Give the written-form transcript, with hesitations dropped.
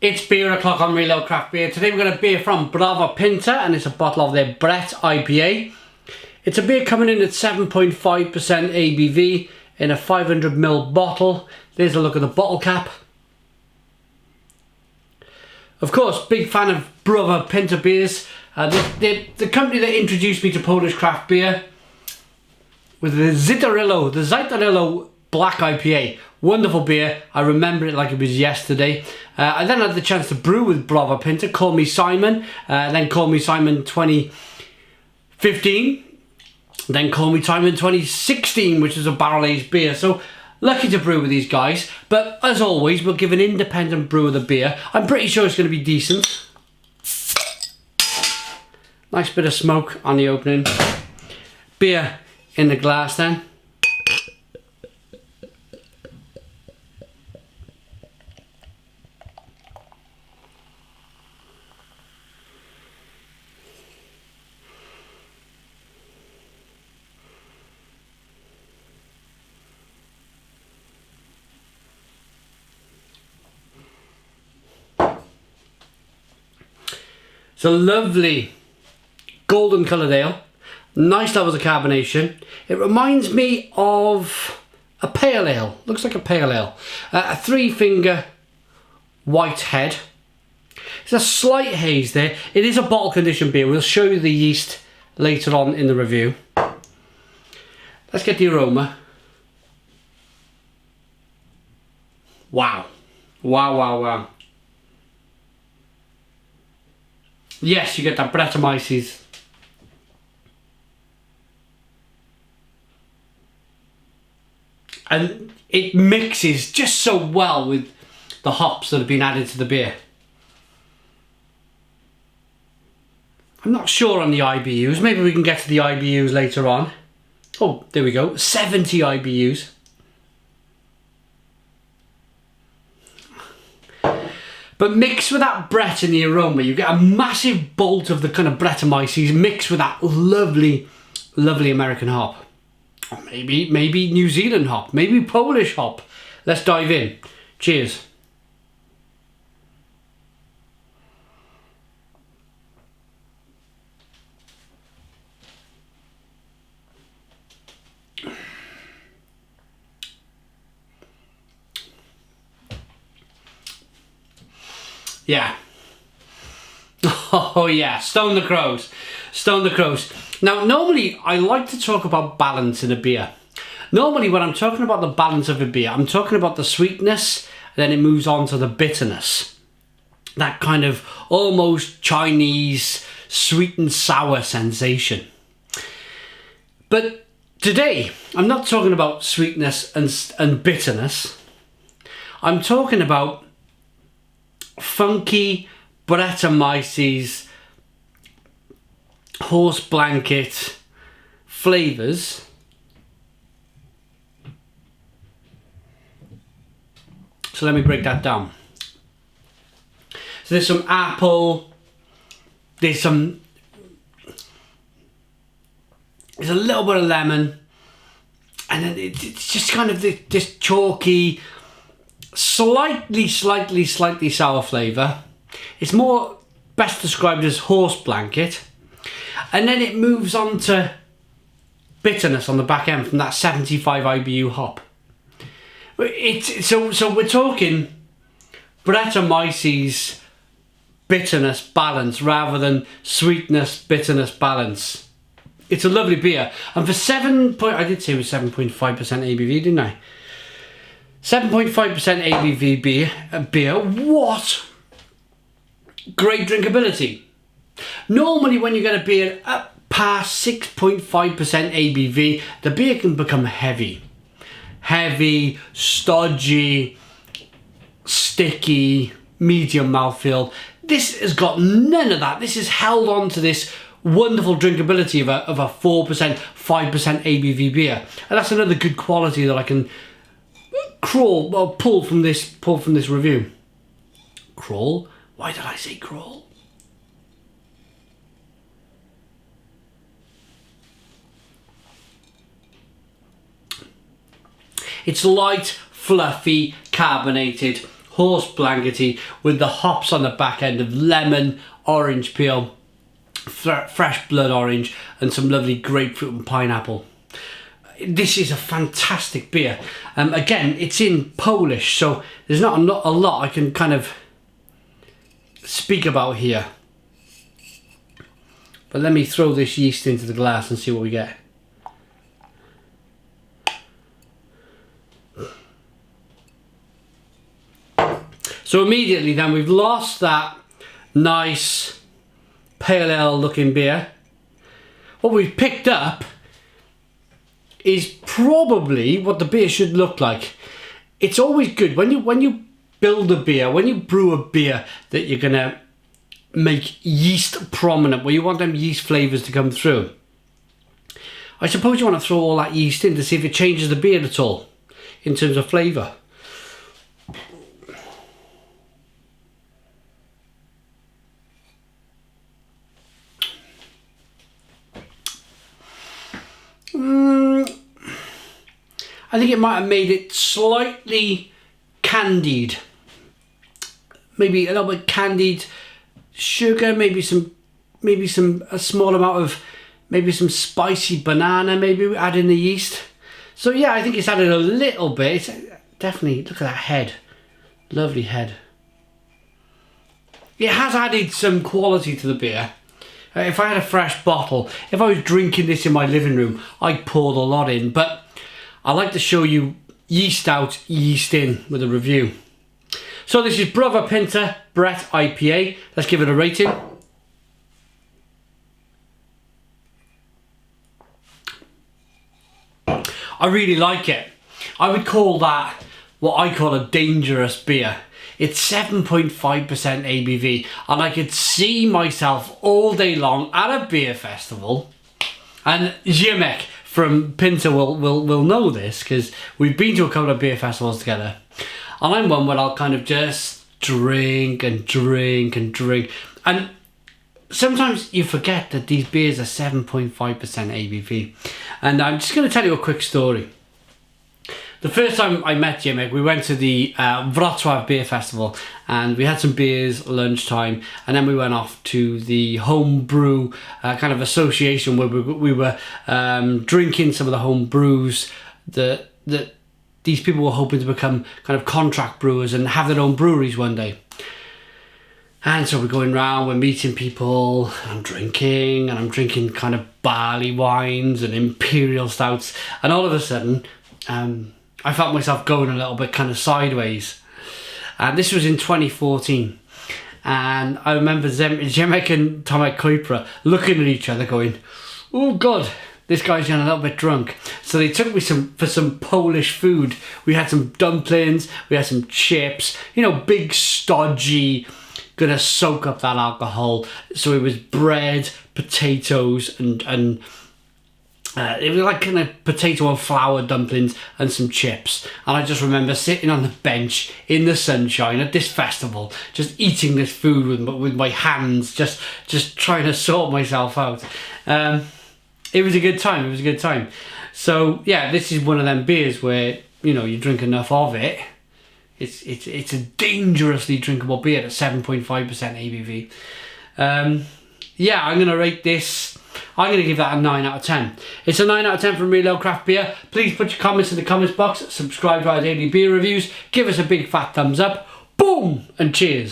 It's beer o'clock on Real Craft Beer. Today we're going to beer from Browar Pinta, and it's a bottle of their Brett IPA. It's a beer coming in at 7.5% ABV in a 500ml bottle. There's a look at the bottle cap. Of course, big fan of Browar Pinta beers. The company that introduced me to Polish craft beer with the Zitarillo Black IPA. Wonderful beer. I remember it like it was yesterday. I then had the chance to brew with Browar Pinta, Call Me Simon, then Call Me Simon 2015, then Call Me Simon 2016, which is a barrel-aged beer. So lucky to brew with these guys. But as always, we'll give an independent brew of the beer. I'm pretty sure it's going to be decent. Nice bit of smoke on the opening. Beer in the glass then. It's a lovely golden coloured ale, nice levels of carbonation. It reminds me of a pale ale, looks like a pale ale. A 3-finger white head. There's a slight haze there. It is a bottle conditioned beer. We'll show you the yeast later on in the review. Let's get the aroma. Wow. Wow, wow, wow. Yes, you get that Brettanomyces. And it mixes just so well with the hops that have been added to the beer. I'm not sure on the IBUs. Maybe we can get to the IBUs later on. Oh, there we go. 70 IBUs. But mixed with that Brett in the aroma, you get a massive bolt of the kind of Brettanomyces mixed with that lovely, lovely American hop. Or maybe New Zealand hop, maybe Polish hop. Let's dive in. Cheers. Yeah. Oh yeah, stone the crows. Stone the crows. Now, normally I like to talk about balance in a beer. Normally when I'm talking about the balance of a beer, I'm talking about the sweetness, then it moves on to the bitterness. That kind of almost Chinese sweet and sour sensation. But today, I'm not talking about sweetness and bitterness. I'm talking about funky Brettanomyces horse blanket flavours. So let me break that down. So there's some apple, there's a little bit of lemon, and then it's just kind of this chalky, slightly sour flavour. It's more best described as horse blanket, and then it moves on to bitterness on the back end from that 75 IBU hop. So we're talking Brettanomyces bitterness balance rather than sweetness bitterness balance. It's a lovely beer, and for I did say it was 7.5% ABV, didn't I? 7.5% ABV beer. What great drinkability. Normally when you get a beer up past 6.5% ABV, the beer can become heavy, stodgy, sticky, medium mouthfeel. This has got none of that. This has held on to this wonderful drinkability of a 4%, 5% ABV beer, and that's another good quality that I can pull from this review. Crawl? Why did I say crawl? It's light, fluffy, carbonated, horse blankety with the hops on the back end of lemon, orange peel, fresh blood orange, and some lovely grapefruit and pineapple. This is a fantastic beer. Again, it's in Polish, so there's not a lot I can kind of speak about here. But let me throw this yeast into the glass and see what we get. So immediately then we've lost that nice pale ale looking beer. What we've picked up is probably what the beer should look like. It's always good when you build a beer, when you brew a beer that you're gonna make yeast prominent, where you want them yeast flavors to come through. I suppose you want to throw all that yeast in to see if it changes the beer at all in terms of flavor. I think it might have made it slightly candied. Maybe a little bit candied sugar, maybe a small amount of maybe some spicy banana, maybe add in the yeast. So yeah, I think it's added a little bit. It's definitely, look at that head. Lovely head. It has added some quality to the beer. If I had a fresh bottle, if I was drinking this in my living room, I'd pour a lot in, but I like to show you yeast out, yeast in with a review. So this is Browar Pinta Brett IPA. Let's give it a rating. I really like it. I would call that what I call a dangerous beer. It's 7.5% ABV, and I could see myself all day long at a beer festival. And Ziemek from Pinta will know this, because we've been to a couple of beer festivals together. And I'm one where I'll kind of just drink and drink and drink. And sometimes you forget that these beers are 7.5% ABV. And I'm just going to tell you a quick story. The first time I met Ziemek, we went to the Wrocław Beer Festival, and we had some beers at lunchtime, and then we went off to the home brew kind of association where we were drinking some of the home brews that these people were hoping to become kind of contract brewers and have their own breweries one day. And so we're going around, we're meeting people, and I'm drinking kind of barley wines and imperial stouts, and all of a sudden I felt myself going a little bit kind of sideways. And this was in 2014. And I remember Ziemek and Tomek Kuipra looking at each other going, oh God, this guy's getting a little bit drunk. So they took me for some Polish food. We had some dumplings, we had some chips, you know, big stodgy, gonna soak up that alcohol. So it was bread, potatoes, and it was like kind of potato and flour dumplings and some chips. And I just remember sitting on the bench in the sunshine at this festival, just eating this food with my hands, just trying to sort myself out. It was a good time. It was a good time. So yeah, this is one of them beers where, you know, you drink enough of it. It's a dangerously drinkable beer at 7.5% ABV. Yeah, I'm gonna rate this. I'm going to give that a 9 out of 10. It's a 9 out of 10 from Real Ale Craft Beer. Please put your comments in the comments box. Subscribe to our daily beer reviews. Give us a big fat thumbs up. Boom! And cheers.